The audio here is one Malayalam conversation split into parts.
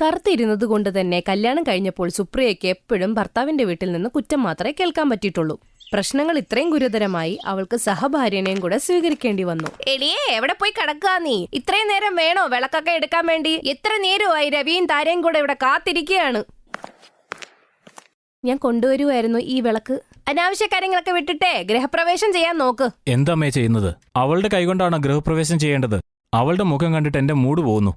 കറുത്തിരുന്നത് കൊണ്ട് തന്നെ കല്യാണം കഴിഞ്ഞപ്പോൾ സുപ്രിയയ്ക്ക് എപ്പോഴും ഭർത്താവിന്റെ വീട്ടിൽ നിന്ന് കുറ്റം മാത്രമേ കേൾക്കാൻ പറ്റിയിട്ടുള്ളൂ. പ്രശ്നങ്ങൾ ഇത്രയും ഗുരുതരമായി അവൾക്ക് സഹഭാര്യനെയും കൂടെ സ്വീകരിക്കേണ്ടി വന്നു. എളിയേ, എവിടെ പോയി കിടക്കാ നീ? ഇത്രയും നേരം വേണോ വിളക്കൊക്കെ എടുക്കാൻ വേണ്ടി? എത്ര നേരമായി രവിയും താരയും കൂടെ ഇവിടെ കാത്തിരിക്കുകയാണ്. ഞാൻ കൊണ്ടുവരുമായിരുന്നു ഈ വിളക്ക്. അനാവശ്യ കാര്യങ്ങളൊക്കെ വിട്ടിട്ടേ ഗൃഹപ്രവേശം ചെയ്യാൻ നോക്ക്. എന്താമ്മേ ചെയ്യുന്നത്? അവളുടെ കൈകൊണ്ടാണോ ഗൃഹപ്രവേശം ചെയ്യേണ്ടത്? അവളുടെ മുഖം കണ്ടിട്ട് എന്റെ മൂഡ് പോകുന്നു.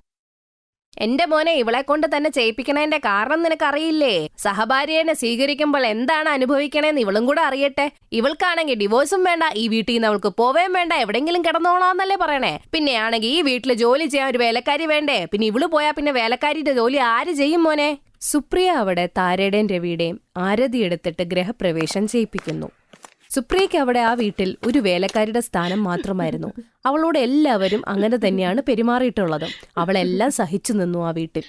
എന്റെ മോനെ, ഇവളെ കൊണ്ട് തന്നെ ചെയ്യിപ്പിക്കണതിന്റെ കാരണം നിനക്കറിയില്ലേ? സഹഭാര്യനെ സ്വീകരിക്കുമ്പോൾ എന്താണ് അനുഭവിക്കണേന്ന് ഇവളും കൂടെ അറിയട്ടെ. ഇവൾക്കാണെങ്കിൽ ഡിവോഴ്സും വേണ്ട, ഈ വീട്ടിൽ നിന്ന് അവൾക്ക് പോവേം വേണ്ട, എവിടെങ്കിലും കിടന്നോളാന്നല്ലേ പറയണേ. പിന്നെ ആണെങ്കിൽ ഈ വീട്ടില് ജോലി ചെയ്യാൻ ഒരു വേലക്കാരി വേണ്ടേ? പിന്നെ ഇവള് പോയാ പിന്നെ വേലക്കാരിയുടെ ജോലി ആര് ചെയ്യും മോനെ? സുപ്രിയ അവിടെ താരയുടെയും രവിയുടെയും ആരതി എടുത്തിട്ട് ഗൃഹപ്രവേശം ചെയ്യിപ്പിക്കുന്നു. സുപ്രിയയ്ക്ക് അവിടെ ആ വീട്ടിൽ ഒരു വേലക്കാരിയുടെ സ്ഥാനം മാത്രമായിരുന്നു. അവളോട് എല്ലാവരും അങ്ങനെ തന്നെയാണ് പെരുമാറിയിട്ടുള്ളത്. അവളെല്ലാം സഹിച്ചു നിന്നു ആ വീട്ടിൽ.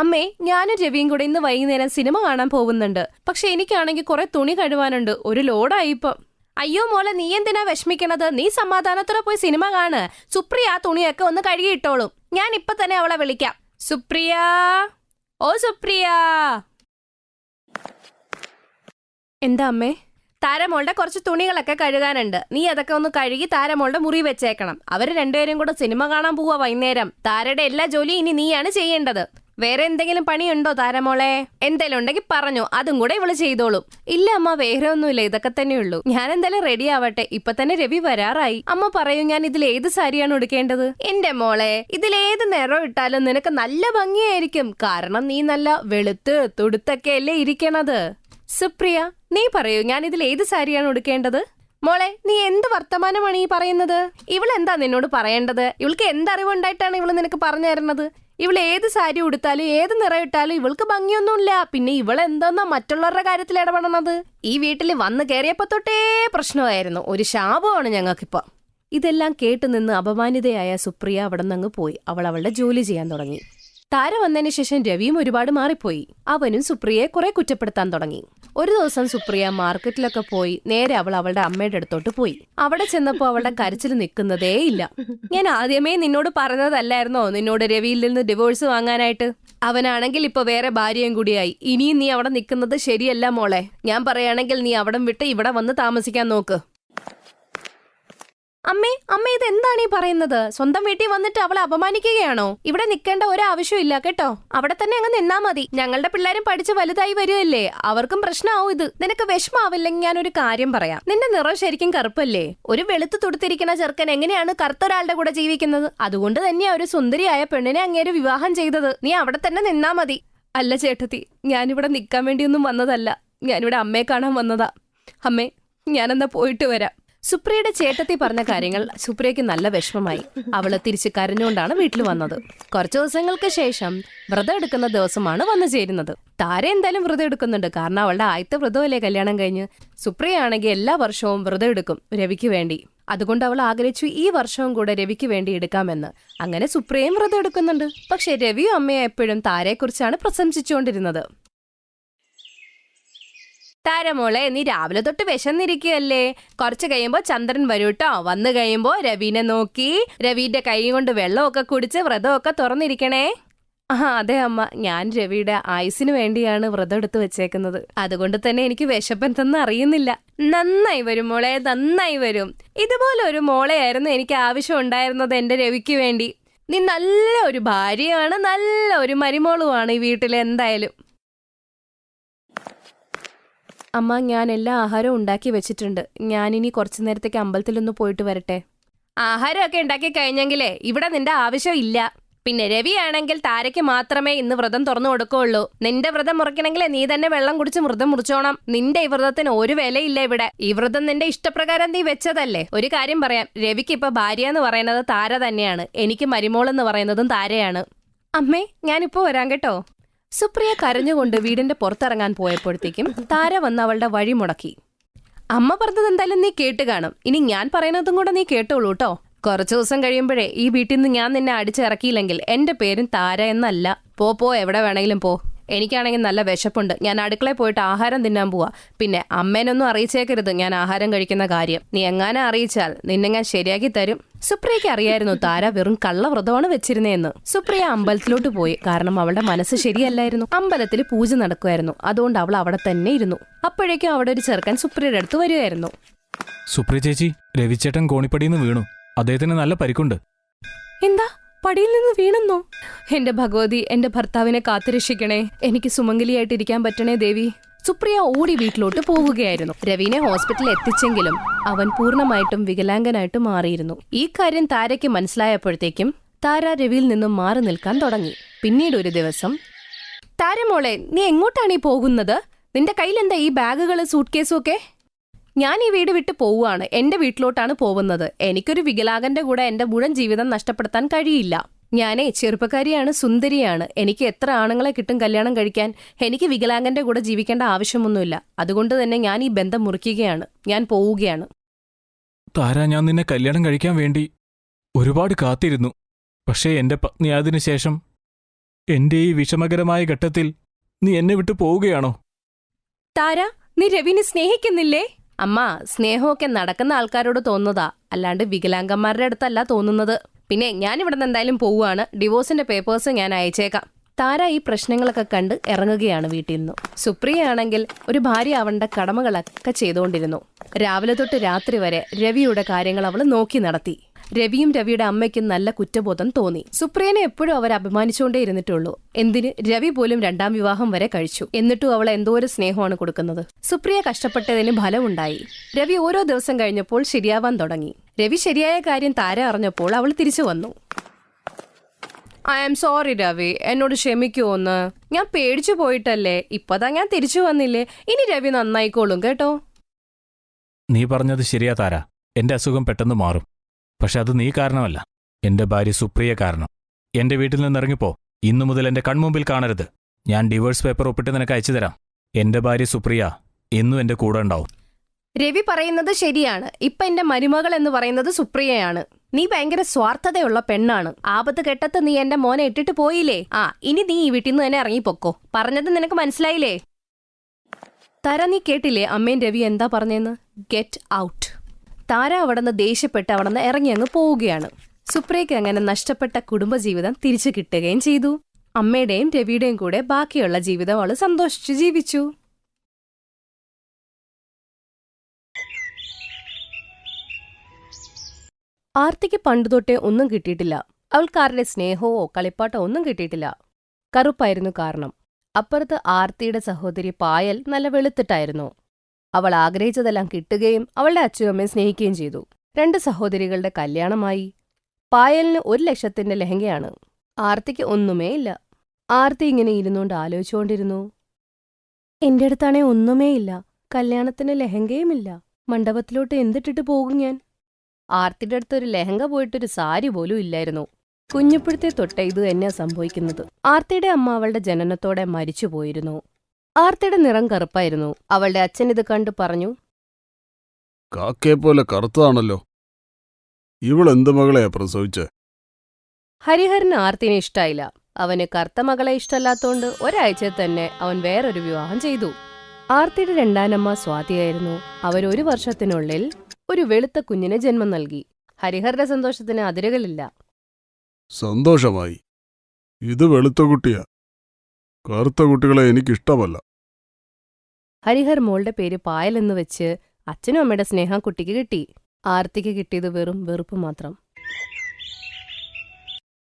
അമ്മേ, ഞാനും രവിയും കൂടെ ഇന്ന് വൈകുന്നേരം സിനിമ കാണാൻ പോകുന്നുണ്ട്. പക്ഷെ എനിക്കാണെങ്കിൽ കുറെ തുണി കഴുവാനുണ്ട്. ഒരു ലോഡായി ഇപ്പം. അയ്യോ മോളെ, നീ എന്തിനാ വിഷമിക്കണത്? നീ സമാധാനത്തോടെ പോയി സിനിമ കാണ്. സുപ്രിയ ആ തുണിയൊക്കെ ഒന്ന് കഴുകിയിട്ടോളും. ഞാൻ ഇപ്പൊ തന്നെ അവളെ വിളിക്കാം. സുപ്രിയ, ഓ സുപ്രിയ. എന്താ അമ്മേ? താരമോളുടെ കുറച്ച് തുണികളൊക്കെ കഴുകാനുണ്ട്. നീ അതൊക്കെ ഒന്ന് കഴുകി താരമോളുടെ മുറി വെച്ചേക്കണം. അവര് രണ്ടുപേരും കൂടെ സിനിമ കാണാൻ പോവാ വൈകുന്നേരം. താരയുടെ എല്ലാ ജോലിയും ഇനി നീയാണ് ചെയ്യേണ്ടത്. വേറെ എന്തെങ്കിലും പണിയുണ്ടോ താരമോളെ? എന്തെങ്കിലും ഉണ്ടെങ്കിൽ പറഞ്ഞോ, അതും കൂടെ ഇവള് ചെയ്തോളും. ഇല്ല അമ്മ, വേറെ ഒന്നുമില്ല, ഇതൊക്കെ തന്നെയുള്ളൂ. ഞാൻ എന്തായാലും റെഡി ആവട്ടെ. ഇപ്പൊ തന്നെ രവി വരാറായി. അമ്മ പറയൂ, ഞാൻ ഇതിൽ ഏത് സാരിയാണ് ഉടുക്കേണ്ടത്? എന്റെ മോളെ, ഇതിലേത് നിറം ഇട്ടാലും നിനക്ക് നല്ല ഭംഗിയായിരിക്കും. കാരണം നീ നല്ല വെളുത്ത് തുടുത്തൊക്കെ അല്ലേ ഇരിക്കണത്. സുപ്രിയ, നീ പറയൂ, ഞാൻ ഇതിൽ ഏത് സാരിയാണ് ഉടുക്കേണ്ടത്? മോളെ, നീ എന്ത് വർത്തമാനമാണ് ഈ പറയുന്നത്? ഇവളെന്താ നിന്നോട് പറയേണ്ടത്? ഇവൾക്ക് എന്തറിവുണ്ടായിട്ടാണ് ഇവള് നിനക്ക് പറഞ്ഞു തരുന്നത്? ഇവള് ഏത് സാരി ഉടുത്താലും ഏത് നിറം ഇട്ടാലും ഇവൾക്ക് ഭംഗിയൊന്നുമില്ല. പിന്നെ ഇവളെന്താന്നാ മറ്റുള്ളവരുടെ കാര്യത്തിൽ ഇടപെടണത്? ഈ വീട്ടിൽ വന്ന് കയറിയപ്പോ തൊട്ടേ പ്രശ്നമായിരുന്നു. ഒരു ശാപമാണ് ഞങ്ങൾക്കിപ്പോ. ഇതെല്ലാം കേട്ടുനിന്ന് അപമാനിതയായ സുപ്രിയ അവിടെ നിന്ന് പോയി. അവൾ അവളുടെ ജോലി ചെയ്യാൻ തുടങ്ങി. താര വന്നതിന് ശേഷം രവിയും ഒരുപാട് മാറിപ്പോയി. അവനും സുപ്രിയയെ കുറെ കുറ്റപ്പെടുത്താൻ തുടങ്ങി. ഒരു ദിവസം സുപ്രിയ മാർക്കറ്റിലൊക്കെ പോയി നേരെ അവൾ അവളുടെ അമ്മയുടെ അടുത്തോട്ട് പോയി. അവിടെ ചെന്നപ്പോ അവളുടെ കരച്ചിൽ നിൽക്കുന്നതേ ഇല്ല. ഞാൻ ആദ്യമേ നിന്നോട് പറഞ്ഞതല്ലായിരുന്നോ നിന്നോട് രവിയിൽ നിന്ന് ഡിവോഴ്സ് വാങ്ങാനായിട്ട്? അവനാണെങ്കിൽ ഇപ്പൊ വേറെ ഭാര്യയും കൂടിയായി. ഇനിയും നീ അവിടെ നിൽക്കുന്നത് ശരിയല്ല മോളെ. ഞാൻ പറയുകയാണെങ്കിൽ നീ അവിടം വിട്ട് ഇവിടെ വന്ന് താമസിക്കാൻ നോക്ക്. അമ്മേ, അമ്മ ഇത് എന്താണ് ഈ പറയുന്നത്? സ്വന്തം വീട്ടിൽ വന്നിട്ട് അവളെ അപമാനിക്കുകയാണോ? ഇവിടെ നിൽക്കേണ്ട ഒരാവശ്യമില്ല കേട്ടോ. അവിടെ തന്നെ അങ്ങ് നിന്നാ മതി. ഞങ്ങളുടെ പിള്ളേരും പഠിച്ച് വലുതായി വരുമല്ലേ, അവർക്കും പ്രശ്നമാവും ഇത്. നിനക്ക് വിഷമാവില്ലെങ്കിൽ ഞാനൊരു കാര്യം പറയാം. നിന്റെ നിറം ശരിക്കും കറുപ്പല്ലേ? ഒരു വെളുത്ത് തുടുത്തിരിക്കുന്ന ചെറുക്കൻ എങ്ങനെയാണ് കറുത്തൊരാളുടെ കൂടെ ജീവിക്കുന്നത്? അതുകൊണ്ട് തന്നെയാ ഒരു സുന്ദരിയായ പെണ്ണിനെ അങ്ങേര് വിവാഹം ചെയ്തത്. നീ അവിടെ തന്നെ നിന്നാ മതി. അല്ല ചേട്ടത്തി, ഞാനിവിടെ നിൽക്കാൻ വേണ്ടിയൊന്നും വന്നതല്ല. ഞാനിവിടെ അമ്മയെ കാണാൻ വന്നതാ. അമ്മേ, ഞാനെന്നാ പോയിട്ട് വരാം. സുപ്രിയയുടെ ചേട്ടത്തി പറഞ്ഞ കാര്യങ്ങൾ സുപ്രിയയ്ക്ക് നല്ല വിഷമമായി. അവള് തിരിച്ച് കരഞ്ഞുകൊണ്ടാണ് വീട്ടിൽ വന്നത്. കുറച്ചു ദിവസങ്ങൾക്ക് ശേഷം വ്രതം എടുക്കുന്ന ദിവസമാണ് വന്നു ചേരുന്നത്. താര എന്തായാലും വ്രതം എടുക്കുന്നുണ്ട്. കാരണം അവളുടെ ആദ്യത്തെ വ്രതമല്ലേ കല്യാണം കഴിഞ്ഞ്. സുപ്രിയ ആണെങ്കിൽ എല്ലാ വർഷവും വ്രതം എടുക്കും രവിക്ക് വേണ്ടി. അതുകൊണ്ട് അവൾ ആഗ്രഹിച്ചു ഈ വർഷവും കൂടെ രവിക്ക് വേണ്ടി എടുക്കാമെന്ന്. അങ്ങനെ സുപ്രിയയും വ്രതം എടുക്കുന്നുണ്ട്. പക്ഷെ രവിയും അമ്മയും എപ്പോഴും താരയെക്കുറിച്ചാണ് പ്രശംസിച്ചുകൊണ്ടിരുന്നത്. താരമോളെ, നീ രാവിലെ തൊട്ട് വിശന്നിരിക്കുകയല്ലേ? കുറച്ച് കഴിയുമ്പോ ചന്ദ്രൻ വരൂട്ടോ. വന്നു കഴിയുമ്പോ രവീനെ നോക്കി രവിയുടെ കൈ കൊണ്ട് വെള്ളമൊക്കെ കുടിച്ച് വ്രതമൊക്കെ തുറന്നിരിക്കണേ. അതെ അമ്മ, ഞാൻ രവിയുടെ ആയുസിന് വേണ്ടിയാണ് വ്രതം എടുത്ത് വെച്ചേക്കുന്നത്. അതുകൊണ്ട് തന്നെ എനിക്ക് വിശപ്പെന്തെന്ന് അറിയുന്നില്ല. നന്നായി വരും മോളെ, നന്നായി വരും. ഇതുപോലെ ഒരു മോളെയായിരുന്നു എനിക്ക് ആവശ്യം ഉണ്ടായിരുന്നത് എന്റെ രവിക്ക് വേണ്ടി. നീ നല്ല ഒരു ഭാര്യയാണ്, നല്ല ഒരു മരുമോളുമാണ് ഈ വീട്ടിൽ. എന്തായാലും അമ്മ, ഞാൻ എല്ലാ ആഹാരവും ഉണ്ടാക്കി വെച്ചിട്ടുണ്ട്. ഞാനിനി കുറച്ചു നേരത്തേക്ക് അമ്പലത്തിലൊന്ന് പോയിട്ട് വരട്ടെ. ആഹാരമൊക്കെ ഉണ്ടാക്കി കഴിഞ്ഞെങ്കിലേ ഇവിടെ നിന്റെ ആവശ്യം ഇല്ല. പിന്നെ രവിയാണെങ്കിൽ താരയ്ക്ക് മാത്രമേ ഇന്ന് വ്രതം തുറന്നു കൊടുക്കുകയുള്ളൂ. നിന്റെ വ്രതം മുറിക്കണമെങ്കിൽ നീ തന്നെ വെള്ളം കുടിച്ച് വ്രതം മുറിച്ചോണം. നിന്റെ ഈ വ്രതത്തിന് ഒരു വിലയില്ല ഇവിടെ. ഈ വ്രതം നിന്റെ ഇഷ്ടപ്രകാരം നീ വെച്ചതല്ലേ. ഒരു കാര്യം പറയാം, രവിക്ക് ഇപ്പൊ ഭാര്യ എന്ന് പറയുന്നത് താര തന്നെയാണ്. എനിക്ക് മരുമോൾ എന്ന് പറയുന്നതും താരയാണ്. അമ്മേ, ഞാനിപ്പോ വരാം കേട്ടോ. സുപ്രിയ കരഞ്ഞുകൊണ്ട് വീടിന്റെ പുറത്തിറങ്ങാൻ പോയപ്പോഴത്തേക്കും താര വന്ന് അവളുടെ വഴി മുടക്കി. അമ്മ പറഞ്ഞത് എന്തായാലും നീ കേട്ട് കാണും. ഇനി ഞാൻ പറയുന്നതും കൂടെ നീ കേട്ടോളൂ കേട്ടോ. കുറച്ചു ദിവസം കഴിയുമ്പോഴേ ഈ വീട്ടിൽ നിന്ന് ഞാൻ നിന്നെ അടിച്ചിറക്കിയില്ലെങ്കിൽ എന്റെ പേരും താര എന്നല്ല. പോ, എവിടെ വേണമെങ്കിലും പോ. എനിക്കാണെങ്കിൽ നല്ല വിശപ്പുണ്ട്. ഞാൻ അടുക്കളയിൽ പോയിട്ട് ആഹാരം തിന്നാൻ പോവാ. പിന്നെ അമ്മേനൊന്നും അറിയിച്ചേക്കരുത് ഞാൻ ആഹാരം കഴിക്കുന്ന കാര്യം. നീ എങ്ങാനും അറിയിച്ചാൽ നിന്നെ ഞാൻ ശരിയാക്കി തരും. സുപ്രിയയ്ക്ക് അറിയായിരുന്നു താര വെറും കള്ളവ്രതമാണ് വെച്ചിരുന്നതെന്ന്. സുപ്രിയ അമ്പലത്തിലോട്ട് പോയി. കാരണം അവളുടെ മനസ്സ് ശരിയല്ലായിരുന്നു. അമ്പലത്തിൽ പൂജ നടക്കുമായിരുന്നു. അതുകൊണ്ട് അവൾ അവിടെ തന്നെ ഇരുന്നു. അപ്പോഴേക്കും അവിടെ ഒരു ചെറുക്കൻ സുപ്രിയയുടെ അടുത്ത് വരുമായിരുന്നു. സുപ്രിയ ചേച്ചി, രവിച്ചേട്ടൻ കോണിപ്പടിയിൽ വീണു. അദ്ദേഹത്തിന് നല്ല പരിക്കുണ്ട്. എന്താ, പടിയിൽ നിന്ന് വീണെന്നോ? എന്റെ ഭഗവതി, എന്റെ ഭർത്താവിനെ കാത്തുരക്ഷിക്കണേ. എനിക്ക് സുമംഗലിയായിട്ടിരിക്കാൻ പറ്റണേ ദേവി. സുപ്രിയ ഓടി വീട്ടിലോട്ട് പോവുകയായിരുന്നു. രവിനെ ഹോസ്പിറ്റലിൽ എത്തിച്ചെങ്കിലും അവൻ പൂർണ്ണമായിട്ടും വികലാംഗനായിട്ട് മാറിയിരുന്നു. ഈ കാര്യം താരയ്ക്ക് മനസ്സിലായപ്പോഴത്തേക്കും താര രവിയിൽ നിന്നും മാറി നിൽക്കാൻ തുടങ്ങി. പിന്നീട് ഒരു ദിവസം, താരമോളെ, നീ എങ്ങോട്ടാണ് ഈ പോകുന്നത്? നിന്റെ കയ്യിലെന്താ ഈ ബാഗുകൾ, സൂട്ട് കേസും ഒക്കെ? ഞാൻ ഈ വീട് വിട്ട് പോവുകയാണ്. എന്റെ വീട്ടിലോട്ടാണ് പോകുന്നത്. എനിക്കൊരു വികലാംഗന്റെ കൂടെ എന്റെ മുഴുവൻ ജീവിതം നഷ്ടപ്പെടുത്താൻ കഴിയില്ല. ഞാനേ ചെറുപ്പക്കാരിയാണ്, സുന്ദരിയാണ്. എനിക്ക് എത്ര ആണുങ്ങളെ കിട്ടും കല്യാണം കഴിക്കാൻ. എനിക്ക് വികലാംഗന്റെ കൂടെ ജീവിക്കേണ്ട ആവശ്യമൊന്നുമില്ല. അതുകൊണ്ട് തന്നെ ഞാൻ ഈ ബന്ധം മുറിക്കുകയാണ്. ഞാൻ പോവുകയാണ്. താര, ഞാൻ നിന്നെ കല്യാണം കഴിക്കാൻ വേണ്ടി ഒരുപാട് കാത്തിരുന്നു. പക്ഷേ എന്റെ പത്നിയായതിനു ശേഷം എന്റെ ഈ വിഷമകരമായ ഘട്ടത്തിൽ നീ എന്നെ വിട്ടു പോവുകയാണോ? താര, നീ രവിനെ സ്നേഹിക്കുന്നില്ലേ? അമ്മ, സ്നേഹമൊക്കെ നടക്കുന്ന ആൾക്കാരോട് തോന്നുന്നതാ, അല്ലാണ്ട് വികലാംഗന്മാരുടെ അടുത്തല്ല തോന്നുന്നത്. പിന്നെ ഞാൻ ഇവിടുന്ന് എന്തായാലും പോവുകയാണ്. ഡിവോഴ്സിന്റെ പേപ്പേഴ്സ് ഞാൻ അയച്ചേക്കാം. താര ഈ പ്രശ്നങ്ങളൊക്കെ കണ്ട് ഇറങ്ങുകയാണ് വീട്ടിൽ നിന്നു. സുപ്രിയ ആണെങ്കിൽ ഒരു ഭാര്യ അവളുടെ കടമകളൊക്കെ ചെയ്തുകൊണ്ടിരുന്നു. രാവിലെ തൊട്ട് രാത്രി വരെ രവിയുടെ കാര്യങ്ങൾ അവൾ നോക്കി നടത്തി. രവിയും രവിയുടെ അമ്മയ്ക്കും നല്ല കുറ്റബോധം തോന്നി. സുപ്രിയനെ എപ്പോഴും അവർ അഭിമാനിച്ചുകൊണ്ടേ ഇരുന്നിട്ടുള്ളൂ. എന്തിന്, രവി പോലും 2ാം വിവാഹം വരെ കഴിച്ചു. എന്നിട്ടും അവൾ എന്തോരം സ്നേഹമാണ് കൊടുക്കുന്നത്. സുപ്രിയ കഷ്ടപ്പെട്ടതിന് ഫലമുണ്ടായി. രവി ഓരോ ദിവസം കഴിഞ്ഞപ്പോൾ ശരിയാവാൻ തുടങ്ങി. രവി ശരിയായ കാര്യം താര അറിഞ്ഞപ്പോൾ അവൾ തിരിച്ചു വന്നു. ഐ ആം സോറി രവി, എന്നോട് ക്ഷമിക്കുമോന്ന്? ഞാൻ പേടിച്ചു പോയിട്ടല്ലേ. ഇപ്പതാ ഞാൻ തിരിച്ചു വന്നില്ലേ. ഇനി രവി നന്നായിക്കോളും കേട്ടോ. നീ പറഞ്ഞത് ശരിയാ താര. എന്റെ അസുഖം പെട്ടെന്ന് മാറും. പക്ഷെ അത് നീ കാരണമല്ല, എന്റെ ഭാര്യ സുപ്രിയ കാരണം. എന്റെ വീട്ടിൽ നിന്നിറങ്ങിപ്പോ. ഇന്നു മുതൽ എന്റെ കൺമുമ്പിൽ കാണരുത്. ഞാൻ ഡിവോഴ്സ് പേപ്പർ ഒപ്പിട്ട് നിനക്ക് അയച്ചു തരാം. എന്റെ ഭാര്യ സുപ്രിയ എന്നും എന്റെ കൂടെ ഉണ്ടാവും. രവി പറയുന്നത് ശരിയാണ്. ഇപ്പൊ എന്റെ മരുമകൾ എന്ന് പറയുന്നത് സുപ്രിയയാണ്. നീ ഭയങ്കര സ്വാർത്ഥതയുള്ള പെണ്ണാണ്. ആപത്ത് കെട്ടത്ത് നീ എന്റെ മോനെ ഇട്ടിട്ട് പോയില്ലേ? ഇനി നീ ഈ വീട്ടിൽ നിന്ന് തന്നെ ഇറങ്ങിപ്പോക്കോ. പറഞ്ഞത് നിനക്ക് മനസ്സിലായില്ലേ? താര, നീ കേട്ടില്ലേ അമ്മയും രവി എന്താ പറഞ്ഞെന്ന്? Get out. താര അവിടുന്ന് ദേഷ്യപ്പെട്ട് അവിടുന്ന് ഇറങ്ങി അങ്ങ് പോവുകയാണ്. സുപ്രിയയ്ക്ക് അങ്ങനെ നഷ്ടപ്പെട്ട കുടുംബജീവിതം തിരിച്ചു കിട്ടുകയും ചെയ്തു. അമ്മയുടെയും രവിയുടെയും കൂടെ ബാക്കിയുള്ള ജീവിതം അവള് സന്തോഷിച്ചു ജീവിച്ചു. ആർത്തിക്ക് പണ്ടുതൊട്ടേ ഒന്നും കിട്ടിയിട്ടില്ല. അവൾക്കാരുടെ സ്നേഹമോ കളിപ്പാട്ടോ ഒന്നും കിട്ടിയിട്ടില്ല. കറുപ്പായിരുന്നു കാരണം. അപ്പുറത്ത് ആർത്തിയുടെ സഹോദരി പായൽ നല്ല വെളുത്തിട്ടായിരുന്നു. അവൾ ആഗ്രഹിച്ചതെല്ലാം കിട്ടുകയും അവളുടെ അച്ഛനും അമ്മയും സ്നേഹിക്കുകയും ചെയ്തു. 2 സഹോദരികളുടെ കല്യാണമായി. പായലിന് 1 ലക്ഷത്തിന്റെ ലഹങ്കയാണ്. ആർത്തിക്ക് ഒന്നുമേ ഇല്ല. ആർത്തി ഇങ്ങനെ ഇരുന്നുകൊണ്ട് ആലോചിച്ചുകൊണ്ടിരുന്നു. എന്റെ അടുത്താണേ ഒന്നുമേ ഇല്ല. കല്യാണത്തിന് ലഹങ്കയുമില്ല. മണ്ഡപത്തിലോട്ട് എന്തിട്ടിട്ട് പോകും ഞാൻ? ആർത്തിയുടെ അടുത്തൊരു ലഹങ്ക പോയിട്ടൊരു സാരി പോലും ഇല്ലായിരുന്നു. കുഞ്ഞിപ്പുഴത്തെ തൊട്ടേ ഇത് തന്നെയാ സംഭവിക്കുന്നത്. ആർത്തിയുടെ അമ്മ അവളുടെ ജനനത്തോടെ മരിച്ചുപോയിരുന്നു. ആർത്തിയുടെ നിറം കറുപ്പായിരുന്നു. അവളുടെ അച്ഛൻ ഇത് കണ്ടു പറഞ്ഞു, കാക്കയെ പോലെ കറുത്തതാണല്ലോ. ഇവളെന്ത് മകളെയാ പ്രസവിച്ചേ? ഹരിഹരന് ആർത്തിനെ ഇഷ്ടായില്ല. അവന് കറുത്ത മകളെ ഇഷ്ടമല്ലാത്തോണ്ട് ഒരാഴ്ച തന്നെ അവൻ വേറൊരു വിവാഹം ചെയ്തു. ആർത്തിയുടെ 2ാനമ്മ സ്വാതിയായിരുന്നു. അവർ 1 വർഷത്തിനുള്ളിൽ ഒരു വെളുത്ത കുഞ്ഞിന് ജന്മം നൽകി. ഹരിഹരുടെ സന്തോഷത്തിന് അതിരുകളില്ല. സന്തോഷമായി. ഇത് വെളുത്ത കുട്ടിയാ. കറുത്ത കുട്ടികളെ എനിക്കിഷ്ടമല്ല. ഹരിഹർ മോളുടെ പേര് പായൽ എന്ന് വെച്ച് അച്ഛനും അമ്മയുടെ സ്നേഹം കുട്ടിക്ക് കിട്ടി. ആർത്തിക്ക് കിട്ടിയത് വെറും വെറുപ്പ് മാത്രം.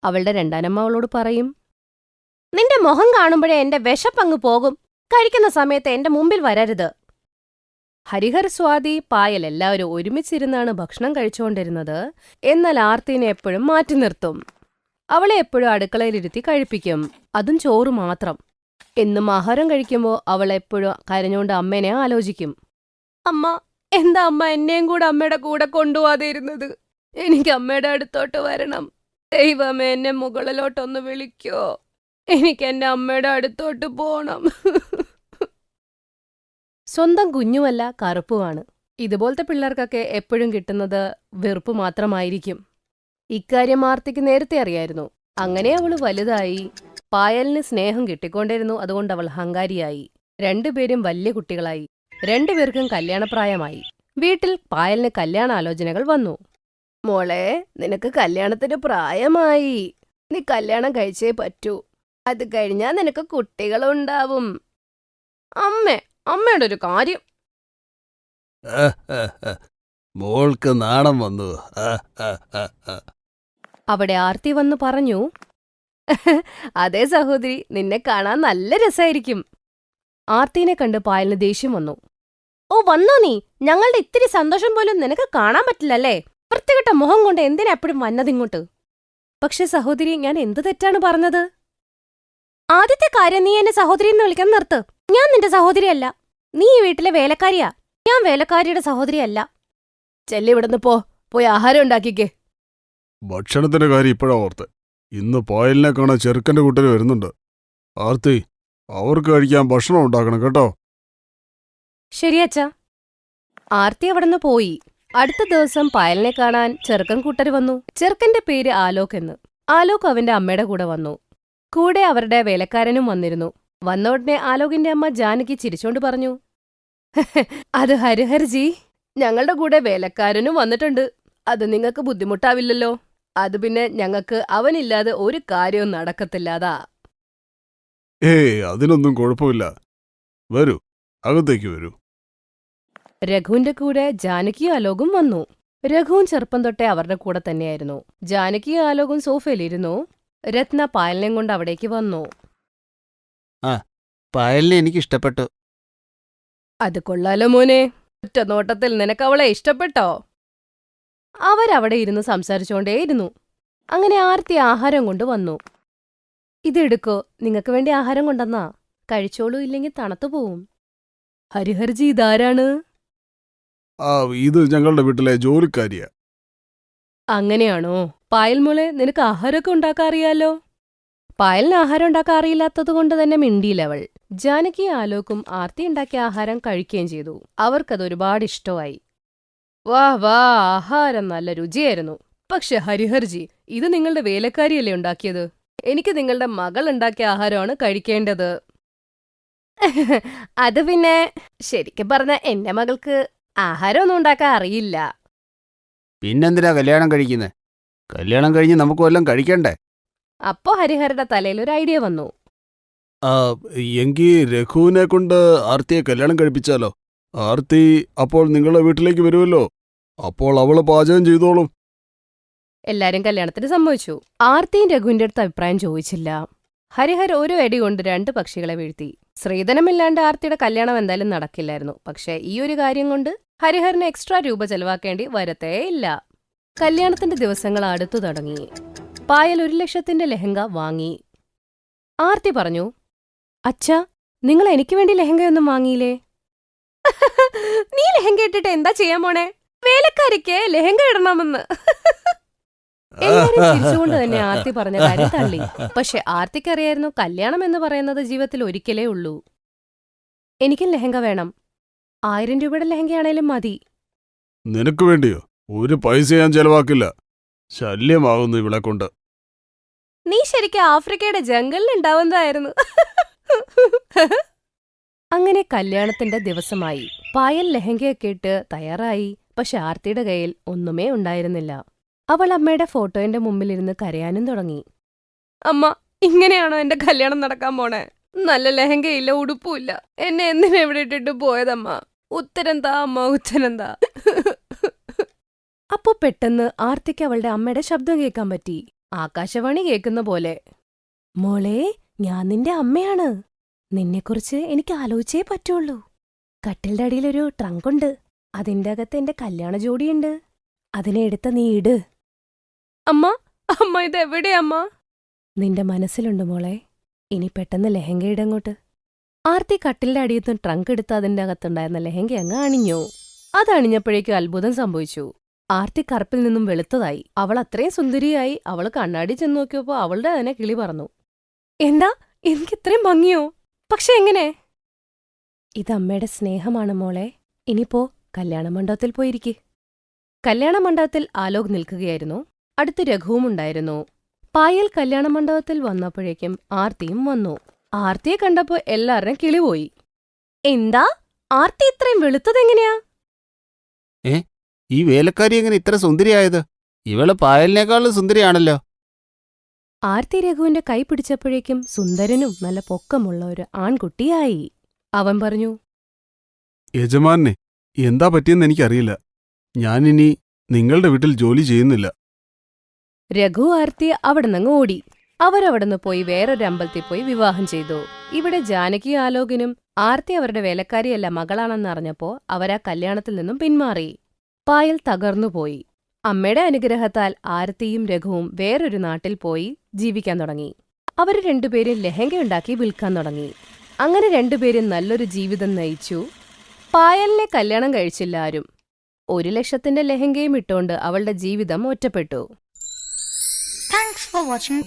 അവളുടെ 2ാനമ്മ അവളോട് പറയും, നിന്റെ മുഖം കാണുമ്പോഴേ എന്റെ വിശപ്പങ്ങ് പോകും. കഴിക്കുന്ന സമയത്ത് എന്റെ മുമ്പിൽ വരരുത്. ഹരിഹർ, സ്വാതി, പായൽ എല്ലാവരും ഒരുമിച്ചിരുന്നാണ് ഭക്ഷണം കഴിച്ചുകൊണ്ടിരുന്നത്. എന്നാൽ ആർത്തിനെ എപ്പോഴും മാറ്റി നിർത്തും. അവളെ എപ്പോഴും അടുക്കളയിലിരുത്തി കഴിപ്പിക്കും. അതും ചോറ് മാത്രം. എന്നും ആഹാരം കഴിക്കുമ്പോൾ അവൾ എപ്പോഴും കരഞ്ഞുകൊണ്ട് അമ്മേനെ ആലോചിക്കും. അമ്മ, എന്താ അമ്മ എന്നെയും കൂടെ അമ്മയുടെ കൂടെ കൊണ്ടുപോകാതെ ഇരുന്നത്? എനിക്ക് അമ്മയുടെ അടുത്തോട്ട് വരണം. ദൈവമേ, എന്നെ മുകളിലോട്ടൊന്ന് വിളിക്കോ. എനിക്ക് എന്റെ അമ്മയുടെ അടുത്തോട്ട് പോണം. സ്വന്തം കുഞ്ഞുമല്ല, കറുപ്പുമാണ്. ഇതുപോലത്തെ പിള്ളേർക്കൊക്കെ എപ്പോഴും കിട്ടുന്നത് വെറുപ്പ് മാത്രമായിരിക്കും. ഇക്കാര്യം ആർത്തിക്ക് നേരത്തെ അറിയായിരുന്നു. അങ്ങനെ അവള് വലുതായി. പായലിന് സ്നേഹം കിട്ടിക്കൊണ്ടിരുന്നു. അതുകൊണ്ട് അവൾ അഹങ്കാരിയായി. 2 പേരും വലിയ കുട്ടികളായി. 2 പേർക്കും കല്യാണപ്രായമായി. വീട്ടിൽ പായലിന് കല്യാണാലോചനകൾ വന്നു. മോളെ, നിനക്ക് കല്യാണത്തിന് പ്രായമായി. നീ കല്യാണം കഴിച്ചേ പറ്റൂ. അത് കഴിഞ്ഞാ നിനക്ക് കുട്ടികളുണ്ടാവും. അമ്മയുടെ ഒരു കാര്യം. മോൾക്ക് നാണം വന്നു. അവിടെ ആർത്തി വന്നു പറഞ്ഞു, അതെ സഹോദരി, നിന്നെ കാണാൻ നല്ല രസായിരിക്കും. ആർത്തിനെ കണ്ട് പായലിന് ദേഷ്യം വന്നു. ഓ, വന്നോ നീ? ഞങ്ങളുടെ ഇത്തിരി സന്തോഷം പോലും നിനക്ക് കാണാൻ പറ്റില്ലല്ലേ? വൃത്തികെട്ട മുഖം കൊണ്ട് എന്തിനാ എപ്പോഴും വന്നതിങ്ങോട്ട്? പക്ഷെ സഹോദരി, ഞാൻ എന്ത് തെറ്റാണ് പറഞ്ഞത്? ആദ്യത്തെ കാര്യം, നീ എന്നെ സഹോദരി എന്ന് വിളിക്കാൻ നിർത്ത്. ഞാൻ നിന്റെ സഹോദരിയല്ല. നീ ഈ വീട്ടിലെ വേലക്കാരിയാ. ഞാൻ വേലക്കാരിയുടെ സഹോദരിയല്ല. ചെല്ലി ഇവിടുന്ന് പോയി ആഹാരം ഉണ്ടാക്കിക്കേ. ഭക്ഷണത്തിന്റെ കാര്യം ഇപ്പോഴാ ഓർത്ത്. ഇന്ന് പായലിനെ കാണാൻ ചെറുക്കന്റെ കൂട്ടര് വരുന്നുണ്ട്. ആർത്തി, അവർക്ക് കഴിക്കാൻ ഭക്ഷണം ഉണ്ടാക്കണം കേട്ടോ. ശരിയച്ചാ. ആർത്തി അവിടുന്ന് പോയി. അടുത്ത ദിവസം പായലിനെ കാണാൻ ചെറുക്കൻ കൂട്ടര് വന്നു. ചെറുക്കന്റെ പേര് ആലോക് എന്ന്. ആലോക് അവന്റെ അമ്മയുടെ കൂടെ വന്നു. കൂടെ അവരുടെ വേലക്കാരനും വന്നിരുന്നു. വന്ന ഉടനെ ആലോകിന്റെ അമ്മ ജാനകി ചിരിച്ചോണ്ട് പറഞ്ഞു, അത് ഹരിഹർജി, ഞങ്ങളുടെ കൂടെ വേലക്കാരനും വന്നിട്ടുണ്ട്. അത് നിങ്ങൾക്ക് ബുദ്ധിമുട്ടാവില്ലല്ലോ. അത് പിന്നെ ഞങ്ങൾക്ക് അവനില്ലാതെ ഒരു കാര്യവും നടക്കത്തില്ലാതാ. അതിനൊന്നും കുഴപ്പമില്ല. വരൂ, അകത്തേക്ക് വരൂ. രഘുവിന്റെ കൂടെ ജാനകിയും ആലോകും വന്നു. രഘുവും ചെറുപ്പം തൊട്ടേ അവരുടെ കൂടെ തന്നെയായിരുന്നു. ജാനകിയും ആലോകും സോഫയിലിരുന്നു. രത്ന പായലിനെയും കൊണ്ട് അവിടേക്ക് വന്നു. പായലിനെ എനിക്ക് ഇഷ്ടപ്പെട്ടു. അത് കൊള്ളാലോ മോനെ. ഒറ്റ നോട്ടത്തിൽ നിനക്ക് അവളെ ഇഷ്ടപ്പെട്ടോ? അവരവിടെ ഇരുന്ന് സംസാരിച്ചുകൊണ്ടേയിരുന്നു. അങ്ങനെ ആർത്തി ആഹാരം കൊണ്ട് വന്നു. ഇതെടുക്കോ, നിങ്ങൾക്ക് വേണ്ടി ആഹാരം കൊണ്ടെന്നാ. കഴിച്ചോളൂ, ഇല്ലെങ്കിൽ തണുത്തുപോവും. ഹരിഹർജി, ഇതാരാണ്? ഇത് ഞങ്ങളുടെ വീട്ടിലെ ജോലിക്കാരിയാ. അങ്ങനെയാണോ? പായൽ മോളെ, നിനക്ക് ആഹാരമൊക്കെ ഉണ്ടാക്കാൻ അറിയാലോ? പായലിന് ആഹാരം ഉണ്ടാക്കാൻ അറിയില്ലാത്തതുകൊണ്ട് തന്നെ മിണ്ടിയില്ലവൾ. ജാനകി ആലോക്കും ആർത്തി ഉണ്ടാക്കിയ ആഹാരം കഴിക്കുകയും ചെയ്തു. അവർക്കത് ഒരുപാട് ഇഷ്ടമായി. വാ, ആഹാരം നല്ല രുചിയായിരുന്നു. പക്ഷെ ഹരിഹർജി, ഇത് നിങ്ങളുടെ വേലക്കാരിയല്ലേ ഉണ്ടാക്കിയത്? എനിക്ക് നിങ്ങളുടെ മകൾ ഉണ്ടാക്കിയ ആഹാരമാണ് കഴിക്കേണ്ടത്. അത് പിന്നെ, ശരിക്കും പറഞ്ഞ എന്റെ മകൾക്ക് ആഹാരമൊന്നും ഉണ്ടാക്കാൻ അറിയില്ല. പിന്നെന്തിനാ കല്യാണം കഴിക്കുന്നത്? കല്യാണം കഴിഞ്ഞ് നമുക്ക് വല്ലതും കഴിക്കണ്ടേ? അപ്പോ ഹരിഹരുടെ തലയിൽ ഒരു ഐഡിയ വന്നു. എങ്കിൽ രഘുവിനെ കൊണ്ട് ആർത്തിയെ കല്യാണം കഴിപ്പിച്ചാലോ? ആർത്തി അപ്പോൾ നിങ്ങളുടെ വീട്ടിലേക്ക് വരുമല്ലോ. അപ്പോൾ അവള് പാചകം ചെയ്തോളും. എല്ലാരും കല്യാണത്തിന് സമ്മതിച്ചു. ആർത്തിയും രഘുവിന്റെ അടുത്ത് അഭിപ്രായം ചോദിച്ചില്ല. ഹരിഹർ ഒരു വെടി കൊണ്ട് 2 പക്ഷികളെ വീഴ്ത്തി. ശ്രീധനമില്ലാണ്ട് ആർത്തിയുടെ കല്യാണം എന്തായാലും നടക്കില്ലായിരുന്നു. പക്ഷെ ഈ ഒരു കാര്യം കൊണ്ട് ഹരിഹറിന് എക്സ്ട്രാ രൂപ ചെലവാക്കേണ്ടി വരത്തേയില്ല. കല്യാണത്തിന്റെ ദിവസങ്ങൾ അടുത്തു തുടങ്ങി. പായൽ 1 ലക്ഷത്തിന്റെ ലെഹങ്ക വാങ്ങി. ആർത്തി പറഞ്ഞു, അച്ഛാ, നിങ്ങൾ എനിക്ക് വേണ്ടി ലെഹങ്കയൊന്നും വാങ്ങിയില്ലേ? നീ ലെഹങ്ക ഇട്ടിട്ട് എന്താ ചെയ്യാൻ പോണേ? വേലക്കാരിക്ക് ലെഹങ്ക ഇടണമെന്ന്. എല്ലാരും ചിരിച്ചുകൊണ്ട് തന്നെ ആർത്തി പറഞ്ഞ കാര്യം തള്ളി. പക്ഷെ ആർത്തിക്കറിയായിരുന്നു, കല്യാണം എന്ന് പറയുന്നത് ജീവിതത്തിൽ ഒരിക്കലേ ഉള്ളൂ. എനിക്കും ലെഹങ്ക വേണം. 1000 രൂപയുടെ ലെഹങ്കയാണേലും മതി. നിനക്ക് വേണ്ടിയോ? ഒരു പൈസ ഞാൻ ചെലവാക്കില്ല. ശല്യമാകുന്നു ഇവളെ കൊണ്ട്. നീ ശരിക്കും ആഫ്രിക്കയുടെ ജംഗലിൽ ഉണ്ടാവുന്നതായിരുന്നു. അങ്ങനെ കല്യാണത്തിന്റെ ദിവസമായി. പായൽ ലെഹങ്കയൊക്കെ ഇട്ട് തയ്യാറായി. പക്ഷെ ആർത്തിയുടെ കയ്യിൽ ഒന്നുമേ ഉണ്ടായിരുന്നില്ല. അവൾ അമ്മയുടെ ഫോട്ടോയുടെ മുമ്പിലിരുന്ന് കരയാനും തുടങ്ങി. അമ്മ, ഇങ്ങനെയാണോ എന്റെ കല്യാണം നടക്കാൻ പോണേ? നല്ല ലെഹങ്കയില്ല, ഉടുപ്പുമില്ല. എന്നെ എന്തിനാ ഇവിടെ ഇട്ടിട്ട് പോയതമ്മ? ഉത്തരം താ അമ്മ, ഉത്തരം താ. അപ്പൊ പെട്ടെന്ന് ആർത്തിക്ക് അവളുടെ അമ്മയുടെ ശബ്ദം കേൾക്കാൻ പറ്റി. ആകാശവാണി കേൾക്കുന്ന പോലെ. മോളെ, ഞാൻ നിന്റെ അമ്മയാണ്. നിന്നെക്കുറിച്ച് എനിക്ക് ആലോചിച്ചേ പറ്റുള്ളൂ. കട്ടിലിന്റെ അടിയിലൊരു ട്രങ്കുണ്ട്. അതിന്റെ അകത്ത് എന്റെ കല്യാണ ജോഡിയുണ്ട്. അതിനെ എടുത്ത നീ ഇട്. അമ്മ ഇതെവിടെയമ്മ? നിന്റെ മനസ്സിലുണ്ട് മോളെ. ഇനി പെട്ടെന്ന് ലെഹങ്ക ഇടങ്ങോട്ട്. ആർത്തി കട്ടിലിന്റെ അടിയിൽ നിന്ന് ട്രങ്ക് എടുത്ത് അതിന്റെ അകത്തുണ്ടായിരുന്ന ലെഹങ്ക അങ്ങ് അണിഞ്ഞു. അതണിഞ്ഞപ്പോഴേക്കും അത്ഭുതം സംഭവിച്ചു. ആർത്തി കറുപ്പിൽ നിന്നും വെളുത്തതായി. അവൾ അത്രയും സുന്ദരിയായി. അവൾ കണ്ണാടി ചെന്ന് നോക്കിയപ്പോ അവളുടെ തന്നെ കിളി പറന്നു. എന്താ, എനിക്ക് ഇത്രയും ഭംഗിയോ? പക്ഷെ എങ്ങനെ? ഇതമ്മയുടെ സ്നേഹമാണ് മോളെ. ഇനിപ്പോ കല്യാണമണ്ഡപത്തിൽ പോയിരിക്കെ. കല്യാണമണ്ഡപത്തിൽ ആലോക് നിൽക്കുകയായിരുന്നു. അടുത്ത് രഘുവും ഉണ്ടായിരുന്നു. പായൽ കല്യാണമണ്ഡപത്തിൽ വന്നപ്പോഴേക്കും ആർത്തിയും വന്നു. ആർത്തിയെ കണ്ടപ്പോ എല്ലാവരും കിളിപോയി. എന്താ, ആർത്തി ഇത്രയും വെളുത്തതെങ്ങനെയാ? ഈ വേലക്കാരി എങ്ങനെ ഇത്ര സുന്ദരിയായത്? ഇവള് പായലിനേക്കാളും സുന്ദരിയാണല്ലോ. ആർത്തി രഘുവിന്റെ കൈ പിടിച്ചപ്പോഴേക്കും സുന്ദരനും നല്ല പൊക്കമുള്ള ഒരു ആൺകുട്ടിയായി. അവൻ പറഞ്ഞു, യജമാനെ എന്താ പറ്റിയെന്ന് എനിക്കറിയില്ല. ഞാനിനി നിങ്ങളുടെ വീട്ടിൽ ജോലി ചെയ്യുന്നില്ല. രഘു ആർത്തി അവിടുന്നങ്ങ് ഓടി. അവരവിടുന്ന് പോയി വേറൊരു അമ്പലത്തിൽ പോയി വിവാഹം ചെയ്തു. ഇവിടെ ജാനകി ആലോകിനും ആർത്തി അവരുടെ വേലക്കാരിയല്ല മകളാണെന്നറിഞ്ഞപ്പോ അവരാ കല്യാണത്തിൽ നിന്നും പിന്മാറി. പായൽ തകർന്നുപോയി. അമ്മയുടെ അനുഗ്രഹത്താൽ ആരത്തിയും രഘുവും വേറൊരു നാട്ടിൽ പോയി ജീവിക്കാൻ തുടങ്ങി. അവര് രണ്ടുപേരും ലെഹങ്കയുണ്ടാക്കി വിൽക്കാൻ തുടങ്ങി. അങ്ങനെ രണ്ടുപേരും നല്ലൊരു ജീവിതം നയിച്ചു. പായലിനെ കല്യാണം കഴിച്ചില്ല ആരും. 1,00,000 ലെഹങ്കയും ഇട്ടുകൊണ്ട് അവളുടെ ജീവിതം ഒറ്റപ്പെട്ടു. Thanks for watching.